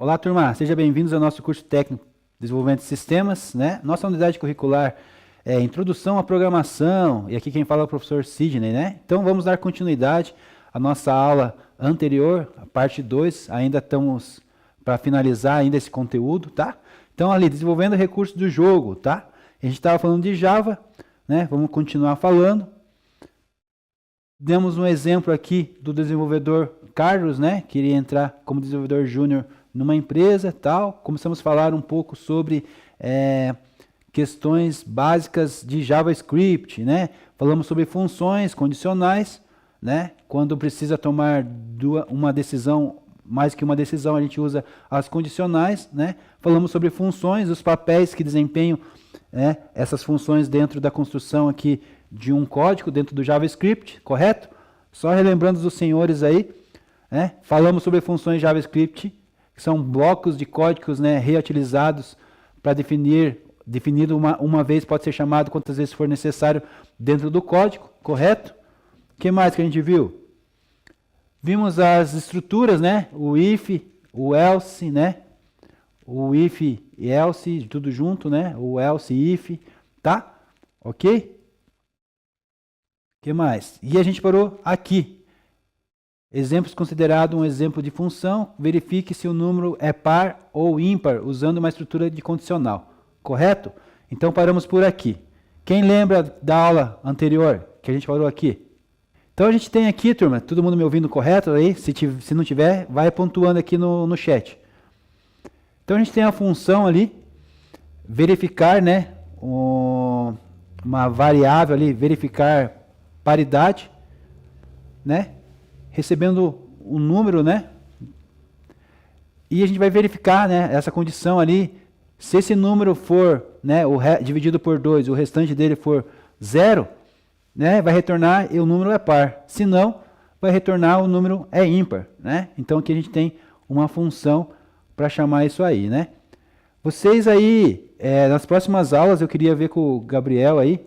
Olá, turma, sejam bem-vindos ao nosso curso técnico de desenvolvimento de sistemas, né? Nossa unidade curricular é Introdução à Programação, e aqui quem fala é o professor Sidney, né? Então vamos dar continuidade à nossa aula anterior, a parte 2, ainda estamos para finalizar ainda esse conteúdo, tá? Então ali, desenvolvendo recursos do jogo, tá? A gente estava falando de Java, né? Vamos continuar falando. Demos um exemplo aqui do desenvolvedor Carlos, né? Queria entrar como desenvolvedor júnior numa empresa, tal. Começamos a falar um pouco sobre questões básicas de JavaScript, né? Falamos sobre funções condicionais, né? Quando precisa tomar uma decisão, mais que uma decisão, a gente usa as condicionais, né? Falamos sobre funções, os papéis que desempenham, né, essas funções dentro da construção aqui de um código dentro do JavaScript, correto? Só relembrando dos senhores aí, né? Falamos sobre funções JavaScript, que são blocos de códigos, né, reutilizados para definido uma vez, pode ser chamado quantas vezes for necessário dentro do código, correto? O que mais que a gente viu? Vimos as estruturas, né? O if, o else, né? O if e else, tudo junto, né? O else e if, tá? Ok? O que mais? E a gente parou aqui. Exemplos considerado um exemplo de função, verifique se o número é par ou ímpar, usando uma estrutura de condicional. Correto? Então paramos por aqui. Quem lembra da aula anterior, que a gente parou aqui? Então a gente tem aqui, turma, todo mundo me ouvindo correto aí? Se não tiver, vai pontuando aqui no chat. Então a gente tem a função ali, verificar, né, uma variável ali, verificar paridade, né, recebendo um número, né, e a gente vai verificar, né, essa condição ali, se esse número for, né, dividido por 2, o restante dele for 0, né, vai retornar e o número é par. Se não, vai retornar o número é ímpar, né? Então aqui a gente tem uma função para chamar isso aí, né? Vocês aí, nas próximas aulas, eu queria ver com o Gabriel aí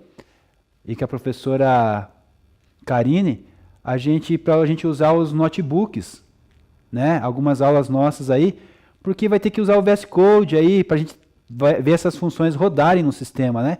e com a professora Karine, para a gente usar os notebooks, né? Algumas aulas nossas aí, porque vai ter que usar o VS Code aí para a gente ver essas funções rodarem no sistema, né?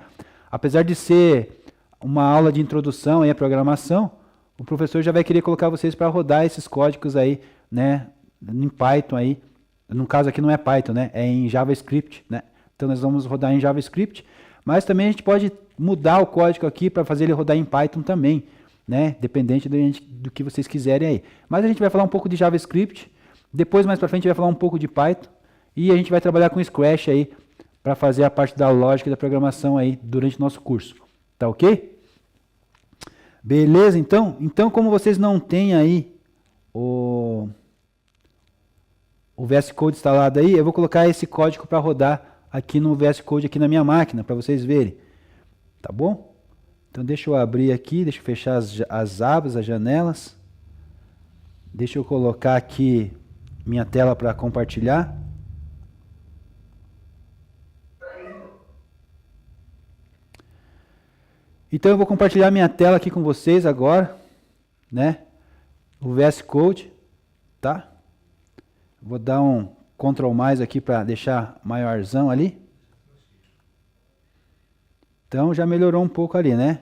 Apesar de ser uma aula de introdução aí à programação, o professor já vai querer colocar vocês para rodar esses códigos aí, né? Em Python aí. No caso aqui não é Python, né? É em JavaScript, né? Então nós vamos rodar em JavaScript, mas também a gente pode mudar o código aqui para fazer ele rodar em Python também, né? Dependente do que vocês quiserem aí. Mas a gente vai falar um pouco de JavaScript, depois mais para frente vai falar um pouco de Python e a gente vai trabalhar com Scratch aí para fazer a parte da lógica e da programação aí durante o nosso curso. Tá ok? Beleza, então? Então, como vocês não têm aí o VS Code instalado aí, eu vou colocar esse código para rodar aqui no VS Code aqui na minha máquina, para vocês verem. Tá bom? Então, deixa eu abrir aqui, deixa eu fechar as abas, as janelas. Deixa eu colocar aqui minha tela para compartilhar. Então eu vou compartilhar minha tela aqui com vocês agora, né? O VS Code, tá? Vou dar um Ctrl mais aqui para deixar maiorzão ali. Então já melhorou um pouco ali, né?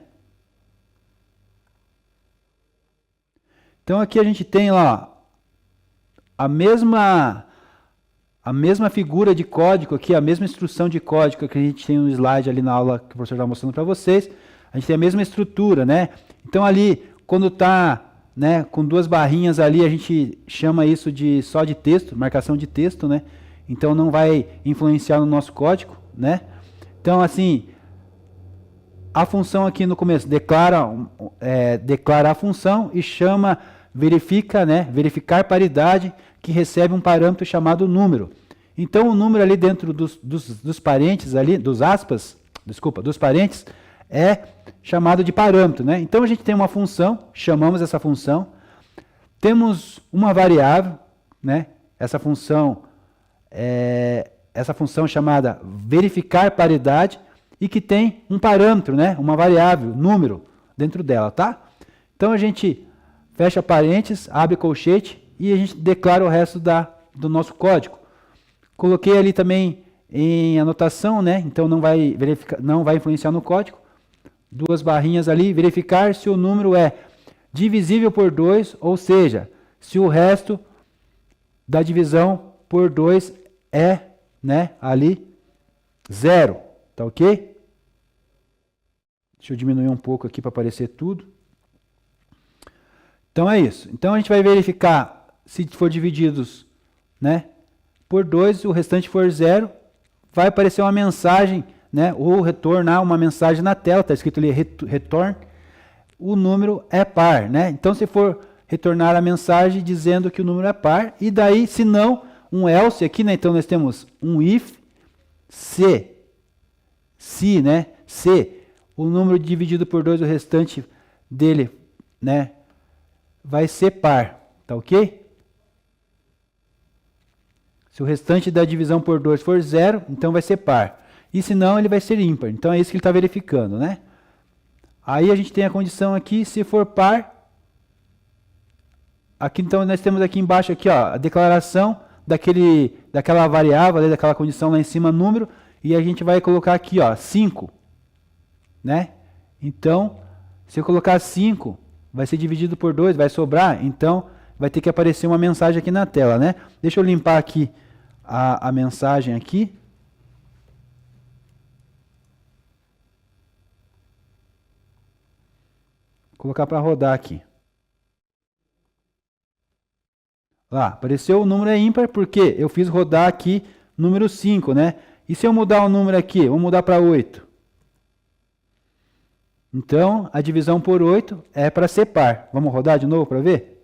Então aqui a gente tem lá a mesma figura de código aqui, a mesma instrução de código que a gente tem no slide ali na aula que o professor está mostrando para vocês. A gente tem a mesma estrutura, né? Então ali, quando está, né, com duas barrinhas ali, a gente chama isso só de texto, marcação de texto, né? Então não vai influenciar no nosso código, né? Então assim, a função aqui no começo declara a função e chama, verifica, né? Verificar paridade, que recebe um parâmetro chamado número. Então o número ali dentro dos parentes ali, dos parentes, é chamado de parâmetro, né? Então a gente tem uma função, chamamos essa função, temos uma variável, né? Essa função chamada verificar paridade e que tem um parâmetro, né? Uma variável, número dentro dela, tá? Então a gente fecha parênteses, abre colchete e a gente declara o resto do nosso código. Coloquei ali também em anotação, né? Então não vai verificar, não vai influenciar no código. Duas barrinhas ali, verificar se o número é divisível por 2, ou seja, se o resto da divisão por 2 é, né, ali 0, tá ok? Deixa eu diminuir um pouco aqui para aparecer tudo. Então é isso. Então a gente vai verificar se for divididos, né, por 2, o restante for 0, vai aparecer uma mensagem, né, ou retornar uma mensagem na tela, está escrito ali return, o número é par, né? Então se for retornar a mensagem dizendo que o número é par, e daí se não, um else aqui, né? Então nós temos um if, se, né, se o número dividido por 2, o restante dele, né, vai ser par, tá ok? Se o restante da divisão por 2 for 0, então vai ser par. E se não, ele vai ser ímpar. Então é isso que ele está verificando, né? Aí a gente tem a condição aqui, se for par. Aqui então nós temos aqui embaixo aqui, ó, a declaração daquela variável, daquela condição lá em cima, número, e a gente vai colocar aqui, ó, 5, né? Então, se eu colocar 5, vai ser dividido por 2, vai sobrar, então vai ter que aparecer uma mensagem aqui na tela, né? Deixa eu limpar aqui a mensagem aqui. Vou colocar para rodar aqui. Lá, apareceu o número é ímpar porque eu fiz rodar aqui número 5, né? E se eu mudar o número aqui, vou mudar para 8. Então, a divisão por 8 é para ser par. Vamos rodar de novo para ver?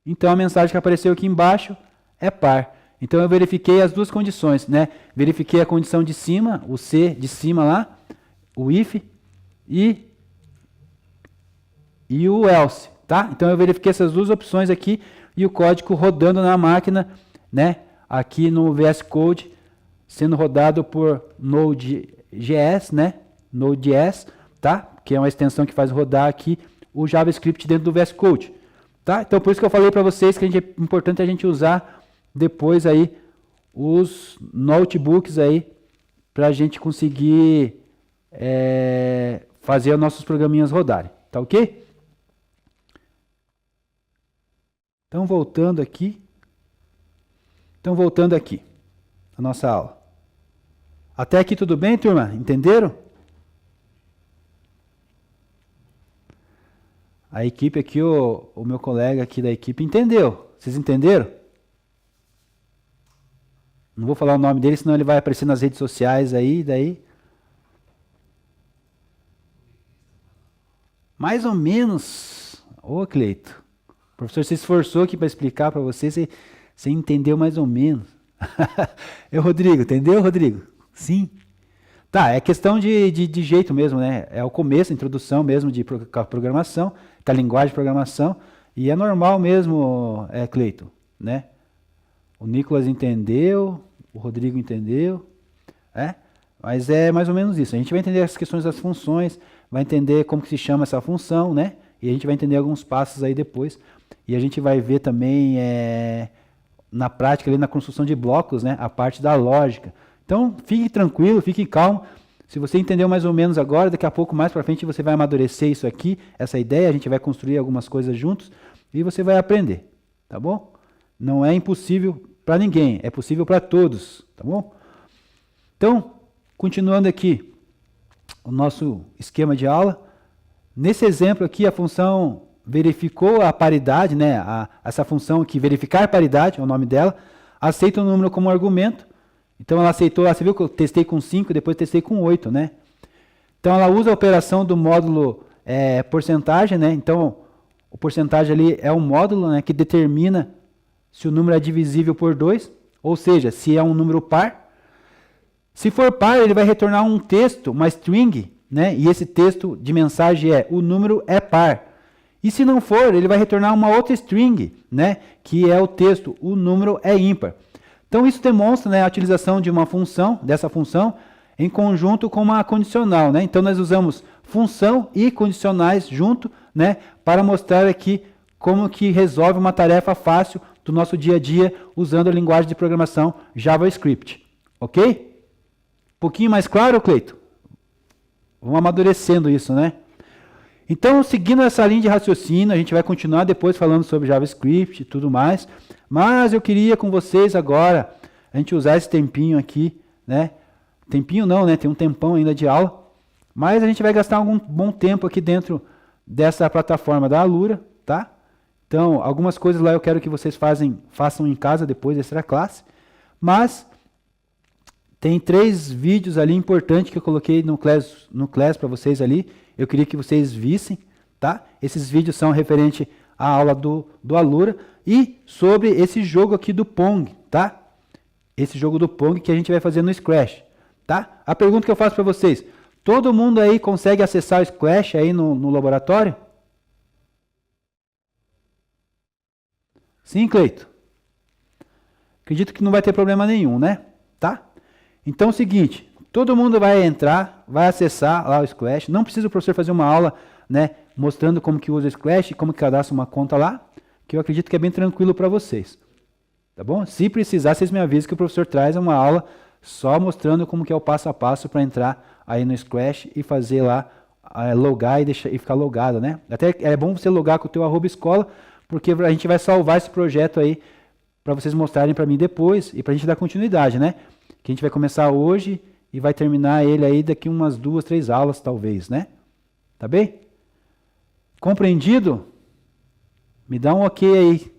Então, a mensagem que apareceu aqui embaixo é par. Então, eu verifiquei as duas condições, né? Verifiquei a condição de cima, o C de cima lá, o if, e o else, tá? Então, eu verifiquei essas duas opções aqui e o código rodando na máquina, né? Aqui no VS Code, sendo rodado por Node.js, né? Node.js, tá? Que é uma extensão que faz rodar aqui o JavaScript dentro do VS Code. Tá? Então, por isso que eu falei para vocês que é importante a gente usar depois aí os notebooks aí para a gente conseguir fazer os nossos programinhas rodarem. Tá ok? Então, voltando aqui. A nossa aula. Até aqui tudo bem, turma? Entenderam? A equipe aqui, o meu colega aqui da equipe entendeu. Vocês entenderam? Não vou falar o nome dele, senão ele vai aparecer nas redes sociais aí, daí. Mais ou menos. Ô, Cleito. O professor se esforçou aqui para explicar para você, você entendeu mais ou menos. Rodrigo, entendeu, Rodrigo? Sim. Tá, é questão de jeito mesmo, né? É o começo, a introdução mesmo de programação, da linguagem de programação, e é normal mesmo, Cleiton, né? O Nicolas entendeu, o Rodrigo entendeu, mas é mais ou menos isso. A gente vai entender as questões das funções, vai entender como que se chama essa função, né? E a gente vai entender alguns passos aí depois. E a gente vai ver também, na prática, ali na construção de blocos, né? A parte da lógica. Então, fique tranquilo, fique calmo. Se você entendeu mais ou menos agora, daqui a pouco, mais para frente, você vai amadurecer isso aqui, essa ideia, a gente vai construir algumas coisas juntos e você vai aprender, tá bom? Não é impossível para ninguém, é possível para todos, tá bom? Então, continuando aqui o nosso esquema de aula, nesse exemplo aqui, a função verificou a paridade, né? Essa função aqui, verificar paridade, é o nome dela, aceita o número como argumento. Então ela aceitou, você viu que eu testei com 5, depois testei com 8, né? Então ela usa a operação do módulo porcentagem, né? Então o porcentagem ali é um módulo, né, que determina se o número é divisível por 2, ou seja, se é um número par. Se for par, ele vai retornar um texto, uma string, né? E esse texto de mensagem é o número é par. E se não for, ele vai retornar uma outra string, né? Que é o texto, o número é ímpar. Então, isso demonstra, né, a utilização de uma função, dessa função, em conjunto com uma condicional, né? Então, nós usamos função e condicionais junto, né, para mostrar aqui como que resolve uma tarefa fácil do nosso dia a dia usando a linguagem de programação JavaScript. Ok? Um pouquinho mais claro, Cleito? Vamos amadurecendo isso, né? Então, seguindo essa linha de raciocínio, a gente vai continuar depois falando sobre JavaScript e tudo mais. Mas eu queria com vocês agora, a gente usar esse tempinho aqui, né? Tempinho não, né? Tem um tempão ainda de aula. Mas a gente vai gastar algum bom tempo aqui dentro dessa plataforma da Alura, tá? Então, algumas coisas lá eu quero que vocês façam em casa depois dessa classe. Mas tem 3 vídeos ali importantes que eu coloquei no Class para vocês ali. Eu queria que vocês vissem, tá? Esses vídeos são referentes à aula do Alura e sobre esse jogo aqui do Pong, tá? Esse jogo do Pong que a gente vai fazer no Scratch, tá? A pergunta que eu faço para vocês, todo mundo aí consegue acessar o Scratch aí no laboratório? Sim, Cleito? Acredito que não vai ter problema nenhum, né? Tá? Então é o seguinte, todo mundo vai entrar, vai acessar lá o Scratch. Não precisa o professor fazer uma aula, né, mostrando como que usa o Scratch e como que cadastra uma conta lá, que eu acredito que é bem tranquilo para vocês. Tá bom? Se precisar, vocês me avisam que o professor traz uma aula só mostrando como que é o passo a passo para entrar aí no Scratch e fazer lá, logar e ficar logado, né? Até é bom você logar com o teu @escola, porque a gente vai salvar esse projeto aí para vocês mostrarem para mim depois e para a gente dar continuidade, né? Que a gente vai começar hoje e vai terminar ele aí daqui umas 2, 3 aulas, talvez, né? Tá bem? Compreendido? Me dá um ok aí.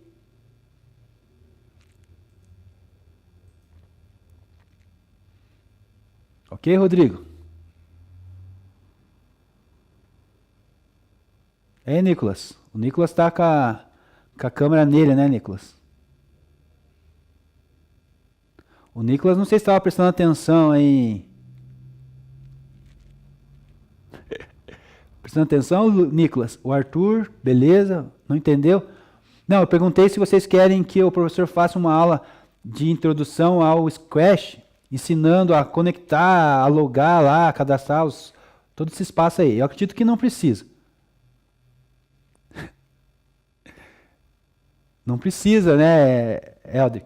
Ok, Rodrigo? É, Nicolas? O Nicolas está com a câmera nele, né, Nicolas? O Nicolas, não sei se estava prestando atenção aí. Prestando atenção, Nicolas? O Arthur, beleza? Não entendeu? Não, eu perguntei se vocês querem que o professor faça uma aula de introdução ao Scratch, ensinando a conectar, a logar lá, a cadastrar todo esse espaço aí. Eu acredito que não precisa. Não precisa, né, Helder?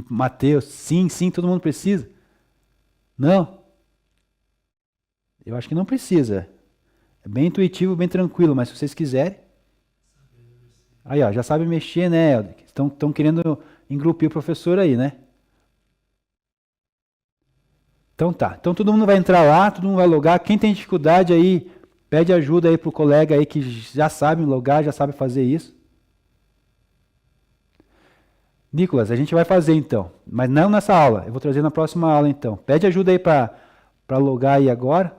Mateus, sim, todo mundo precisa? Não? Eu acho que não precisa. É bem intuitivo, bem tranquilo, mas se vocês quiserem... Aí, ó, já sabe mexer, né, Helder? Estão querendo engrupir o professor aí, né? Então tá. Então todo mundo vai entrar lá, todo mundo vai logar. Quem tem dificuldade aí, pede ajuda aí pro colega aí que já sabe logar, já sabe fazer isso. Nicolas, a gente vai fazer então, mas não nessa aula. Eu vou trazer na próxima aula então. Pede ajuda aí para logar aí agora.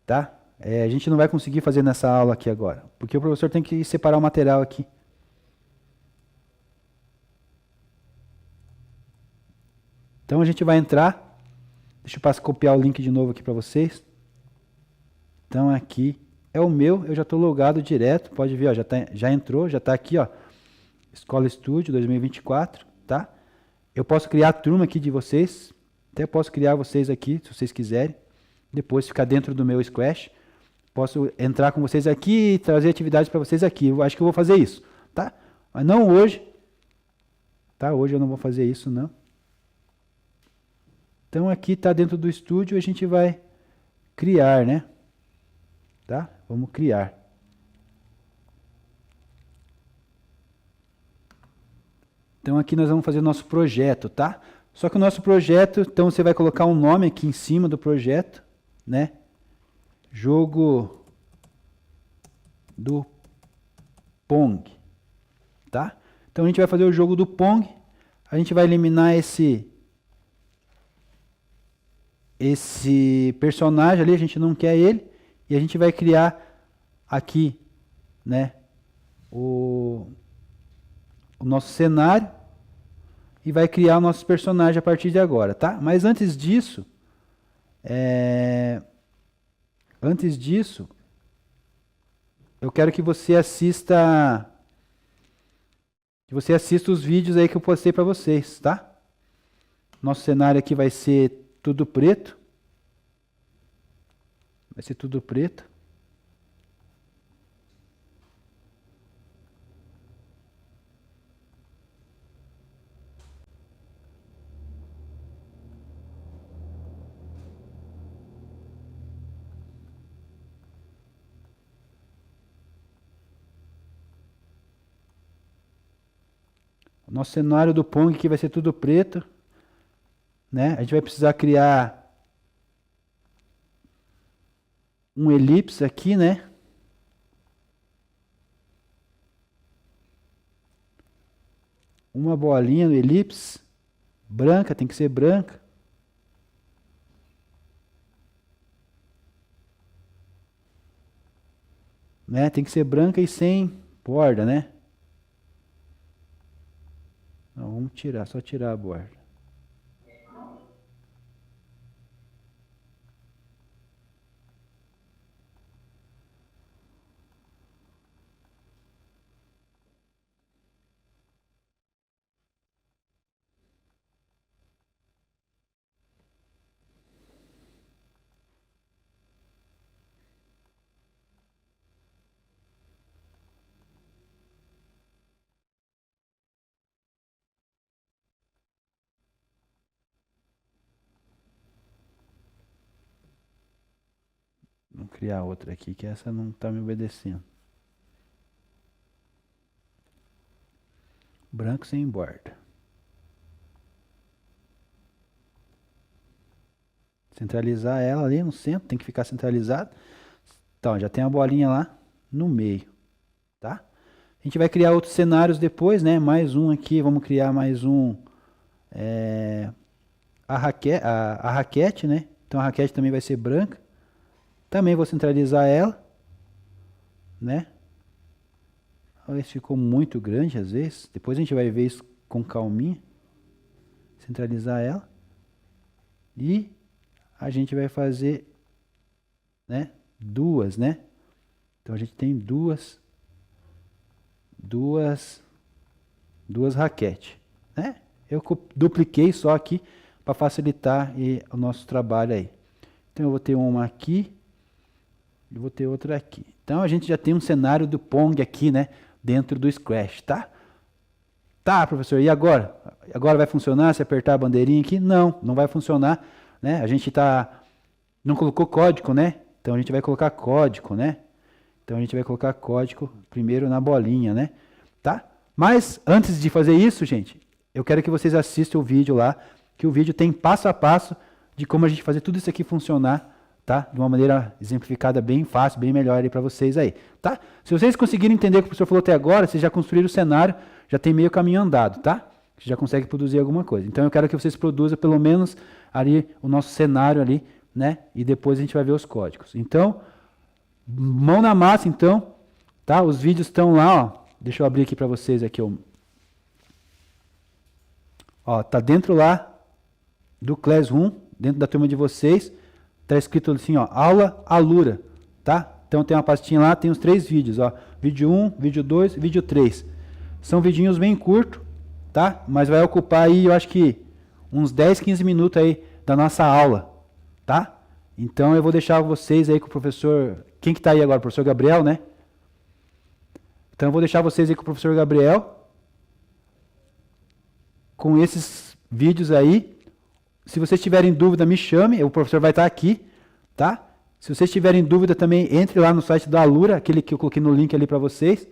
Tá? A gente não vai conseguir fazer nessa aula aqui agora, porque o professor tem que separar o material aqui. Então a gente vai entrar. Deixa eu copiar o link de novo aqui para vocês. Então aqui é o meu, eu já estou logado direto. Pode ver, ó, já entrou, já está aqui, ó. Escola Studio 2024, tá? Eu posso criar a turma aqui de vocês. Até posso criar vocês aqui, se vocês quiserem. Depois ficar dentro do meu Scratch. Posso entrar com vocês aqui e trazer atividades para vocês aqui. Eu acho que eu vou fazer isso, tá? Mas não hoje. Tá? Hoje eu não vou fazer isso, não. Então aqui está dentro do estúdio, a gente vai criar, né? Tá? Vamos criar. Então aqui nós vamos fazer o nosso projeto, tá? Só que o nosso projeto, então você vai colocar um nome aqui em cima do projeto, né? Jogo do Pong, tá? Então a gente vai fazer o jogo do Pong, a gente vai eliminar esse personagem ali, a gente não quer ele, e a gente vai criar aqui, né, o nosso cenário e vai criar o nosso personagem a partir de agora, tá? Mas antes disso, eu quero que você assista os vídeos aí que eu postei para vocês, tá? Nosso cenário aqui vai ser tudo preto. Vai ser tudo preto. Nosso cenário do Pong aqui vai ser tudo preto, né? A gente vai precisar criar um elipse aqui, né? Uma bolinha no elipse, branca, tem que ser branca. Né? Tem que ser branca e sem borda, né? Não, vamos tirar, só tirar a borda. Vamos criar outra aqui, que essa não está me obedecendo. Branco sem borda. Centralizar ela ali no centro, tem que ficar centralizado. Então, já tem a bolinha lá no meio, tá? A gente vai criar outros cenários depois, né? Mais um aqui, vamos criar mais um. A raquete, né? Então a raquete também vai ser branca. Também vou centralizar ela, né? Olha, ficou muito grande às vezes. Depois a gente vai ver isso com calminha. Centralizar ela. E a gente vai fazer, né? Duas, né? Então a gente tem duas raquetes, né? Eu dupliquei só aqui para facilitar o nosso trabalho aí. Então eu vou ter uma aqui e vou ter outra aqui. Então a gente já tem um cenário do Pong aqui, né? Dentro do Scratch, tá? Tá, professor, e agora? Agora vai funcionar se apertar a bandeirinha aqui? Não, não vai funcionar, né? A gente não colocou código, né? Então a gente vai colocar código, né? Então a gente vai colocar código primeiro na bolinha, né? Tá? Mas antes de fazer isso, gente, eu quero que vocês assistam o vídeo lá, que o vídeo tem passo a passo de como a gente fazer tudo isso aqui funcionar, tá? De uma maneira exemplificada bem fácil, bem melhor aí para vocês aí, tá? Se vocês conseguirem entender o que o professor falou até agora, vocês já construíram o cenário, já tem meio caminho andado, tá? Você já consegue produzir alguma coisa. Então eu quero que vocês produzam pelo menos ali o nosso cenário ali, né? E depois a gente vai ver os códigos. Então, mão na massa então, tá? Os vídeos estão lá, ó. Deixa eu abrir aqui para vocês aqui, ó, tá dentro lá do Classroom, dentro da turma de vocês, tá escrito assim, ó, aula Alura, tá? Então tem uma pastinha lá, tem os 3 vídeos, ó, vídeo 1, vídeo 2, vídeo 3. São vidinhos bem curtos, tá? Mas vai ocupar aí, eu acho que uns 10, 15 minutos aí da nossa aula, tá? Então eu vou deixar vocês aí com o professor, quem que tá aí agora? O professor Gabriel, né? Então eu vou deixar vocês aí com o professor Gabriel, com esses vídeos aí. Se vocês tiverem dúvida, me chame, o professor vai estar aqui, tá? Se vocês tiverem dúvida também, entre lá no site da Alura, aquele que eu coloquei no link ali para vocês,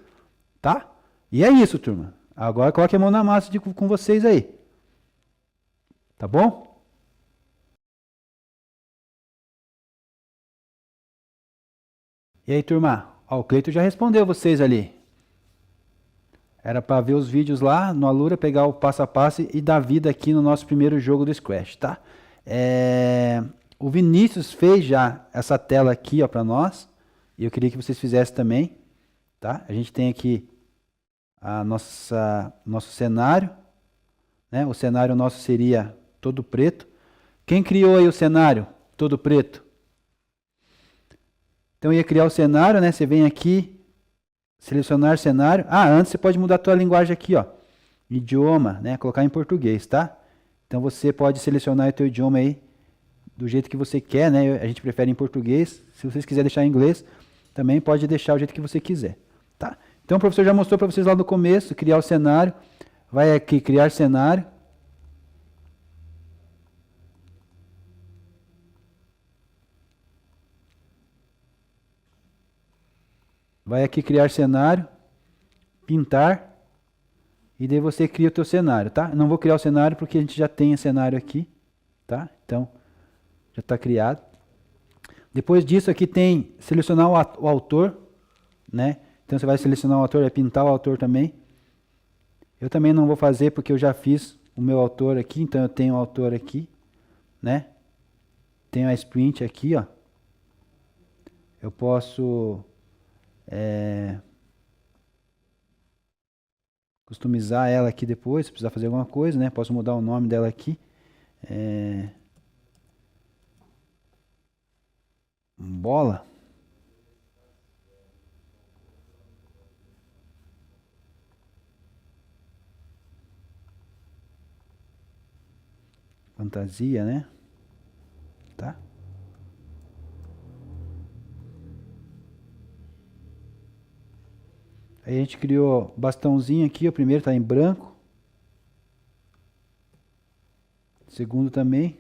tá? E é isso, turma. Agora coloque a mão na massa com vocês aí. Tá bom? E aí, turma? Ó, o Cleito já respondeu vocês ali. Era para ver os vídeos lá no Alura, pegar o passo a passo e dar vida aqui no nosso primeiro jogo do Scratch, tá? O Vinícius fez já essa tela aqui, ó, para nós. E eu queria que vocês fizessem também, tá? A gente tem aqui nosso cenário, né? O cenário nosso seria todo preto. Quem criou aí o cenário todo preto? Então eu ia criar o cenário, né? Você vem aqui, selecionar cenário. Antes você pode mudar a tua linguagem aqui, ó. Idioma, né? Colocar em português, tá? Então você pode selecionar o teu idioma aí do jeito que você quer, né? A gente prefere em português. Se vocês quiserem deixar em inglês, também pode deixar o jeito que você quiser, tá? Então o professor já mostrou para vocês lá no começo, criar o cenário. Vai aqui, criar cenário. Vai aqui, criar cenário. Pintar. e daí você cria o teu cenário, tá? Eu não vou criar o cenário porque a gente já tem o cenário aqui, tá? Então, já está criado. Depois disso aqui tem selecionar o autor, né? Então você vai selecionar o autor, vai pintar o autor também. Eu também não vou fazer porque eu já fiz o meu autor aqui, então eu tenho o autor aqui, né? Tenho a sprint aqui, ó. Eu posso customizar ela aqui depois, se precisar fazer alguma coisa, né? Posso mudar o nome dela aqui. Bola. Fantasia, né? Tá? Aí a gente criou bastãozinho aqui, o primeiro está em branco. O segundo também.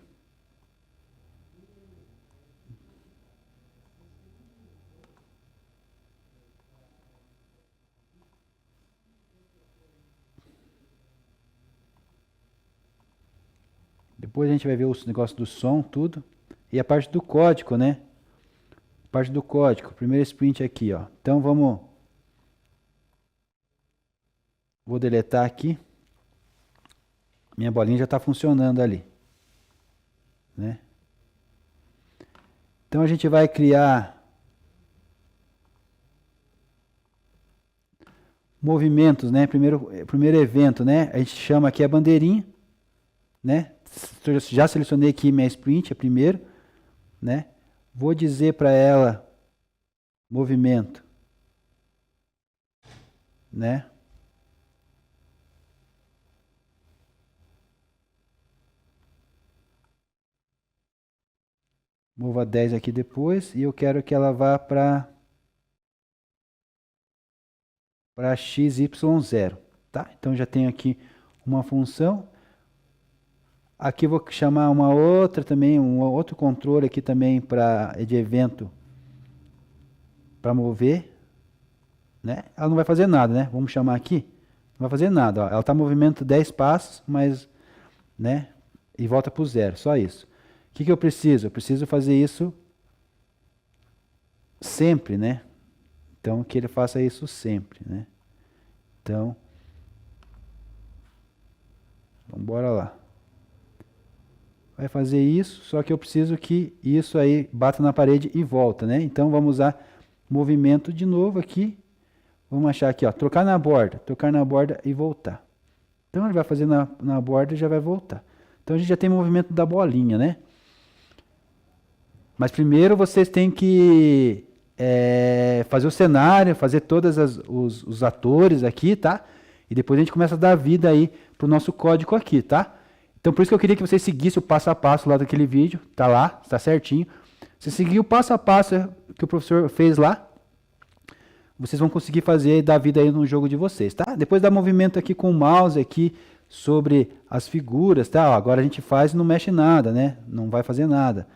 Depois a gente vai ver os negócios do som, tudo. E a parte do código, né? Parte do código. Primeiro sprint aqui, ó. Então vamos... Vou deletar aqui. Minha bolinha já está funcionando ali, né? Então a gente vai criar movimentos, né? Primeiro evento, né? A gente chama aqui a bandeirinha, né? Já selecionei aqui minha sprint, é primeiro, né? Vou dizer para ela movimento, né? Mova 10 aqui depois e eu quero que ela vá para XY0, tá? Então já tenho aqui uma função. Aqui eu vou chamar uma outra também, um outro controle aqui também de evento para mover, né? Ela não vai fazer nada, né? Vamos chamar aqui, não vai fazer nada, ó. Ela está movimento 10 passos, mas, né? E volta para o zero, só isso. O que eu preciso? Eu preciso fazer isso sempre, né? Então, que ele faça isso sempre, né? Então, vamos embora lá. Vai fazer isso, só que eu preciso que isso aí bata na parede e volta, né? Então, vamos usar movimento de novo aqui. Vamos achar aqui, ó, tocar na borda e voltar. Então, ele vai fazer na borda e já vai voltar. Então, a gente já tem movimento da bolinha, né? Mas primeiro vocês têm que fazer o cenário, fazer todos os atores aqui, tá? E depois a gente começa a dar vida aí pro nosso código aqui, tá? Então por isso que eu queria que vocês seguissem o passo a passo lá daquele vídeo, tá lá, tá certinho. Se seguir o passo a passo que o professor fez lá, vocês vão conseguir fazer e dar vida aí no jogo de vocês, tá? Depois dá movimento aqui com o mouse aqui sobre as figuras, tá? Ó, agora a gente faz e não mexe nada, né? Não vai fazer nada.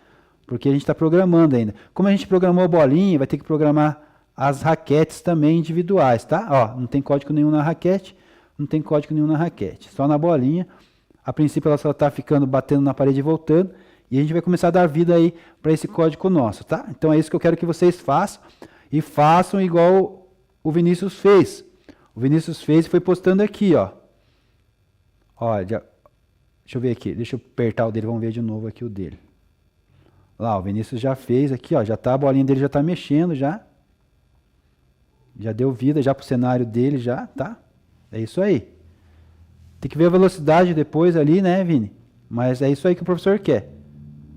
Porque a gente está programando ainda. Como a gente programou a bolinha, vai ter que programar as raquetes também individuais, tá? Ó, não tem código nenhum na raquete, não tem código nenhum na raquete, só na bolinha. A princípio ela só está ficando batendo na parede e voltando, e a gente vai começar a dar vida aí para esse código nosso, tá? Então é isso que eu quero que vocês façam, e façam igual o Vinícius fez. O Vinícius fez e foi postando aqui, ó. Olha, deixa eu ver aqui, deixa eu apertar o dele, vamos ver de novo aqui o dele. Lá, o Vinícius já fez aqui, ó, já tá, a bolinha dele já tá mexendo já. Já deu vida já pro cenário dele já, tá? É isso aí. Tem que ver a velocidade depois ali, né, Vini? Mas é isso aí que o professor quer,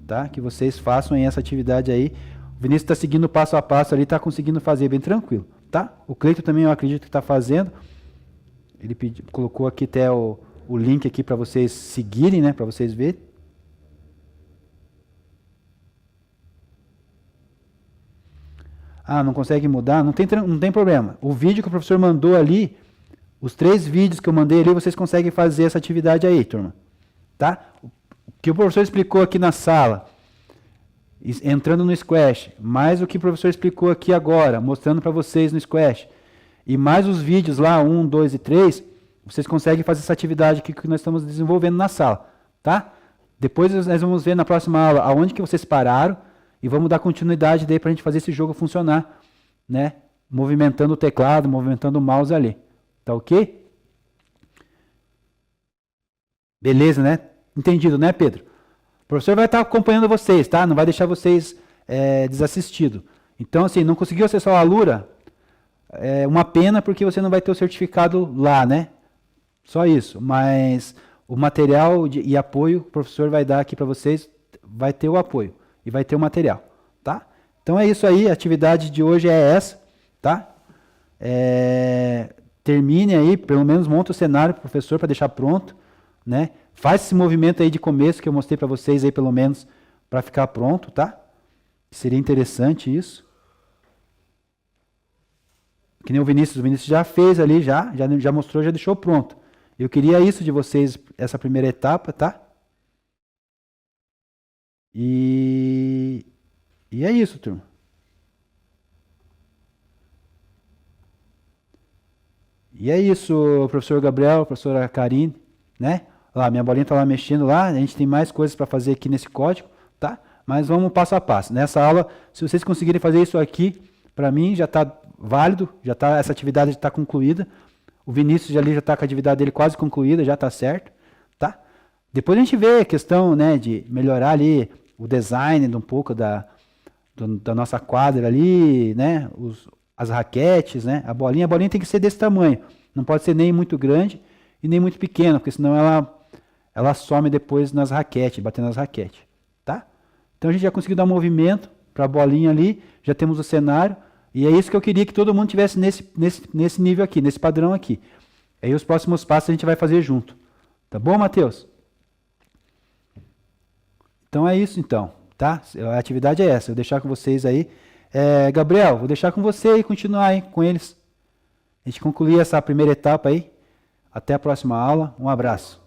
tá? Que vocês façam essa atividade aí. O Vinícius está seguindo passo a passo ali, tá conseguindo fazer bem tranquilo, tá? O Cleito também eu acredito que tá fazendo. Ele colocou aqui até o link aqui para vocês seguirem, né, para vocês verem. Ah, não consegue mudar? Não tem problema. O vídeo que o professor mandou ali, os 3 vídeos que eu mandei ali, vocês conseguem fazer essa atividade aí, turma. Tá? O que o professor explicou aqui na sala, entrando no Squash, mais o que o professor explicou aqui agora, mostrando para vocês no Squash, e mais os vídeos lá, 1, 2 e 3, vocês conseguem fazer essa atividade aqui que nós estamos desenvolvendo na sala, tá? Depois nós vamos ver na próxima aula aonde que vocês pararam e vamos dar continuidade daí para a gente fazer esse jogo funcionar, né? Movimentando o teclado, movimentando o mouse ali, tá ok? Beleza, né? Entendido, né, Pedro? O professor vai estar acompanhando vocês, tá? Não vai deixar vocês desassistidos. Então, assim, não conseguiu acessar o Alura? É uma pena porque você não vai ter o certificado lá, né? Só isso. Mas o material e apoio, o professor vai dar aqui para vocês, vai ter o apoio e vai ter o material, tá? Então é isso aí, a atividade de hoje é essa, tá? Termine aí, pelo menos monta o cenário para o professor para deixar pronto, né? Faz esse movimento aí de começo que eu mostrei para vocês aí, pelo menos, para ficar pronto, tá? Seria interessante isso. Que nem o Vinícius já fez ali, já mostrou, já deixou pronto. Eu queria isso de vocês, essa primeira etapa, tá? E é isso, turma. E é isso, professor Gabriel, professora Karine, né? Lá, minha bolinha está lá mexendo lá, a gente tem mais coisas para fazer aqui nesse código, tá? Mas vamos passo a passo. Nessa aula, se vocês conseguirem fazer isso aqui, para mim já está válido, essa atividade está concluída. O Vinícius já está com a atividade dele quase concluída, já está certo, tá? Depois a gente vê a questão, né, de melhorar ali o design de um pouco da nossa quadra ali, né, as raquetes, né, a bolinha tem que ser desse tamanho, não pode ser nem muito grande e nem muito pequena, porque senão ela some depois nas raquetes, batendo nas raquetes, tá? Então a gente já conseguiu dar um movimento para a bolinha ali, já temos o cenário, e é isso que eu queria que todo mundo tivesse nesse nível aqui, nesse padrão aqui. Aí os próximos passos a gente vai fazer junto. Tá bom, Matheus? Então é isso, então, tá? A atividade é essa, eu vou deixar com vocês aí. Gabriel, vou deixar com você e continuar aí com eles. A gente concluir essa primeira etapa aí. Até a próxima aula. Um abraço.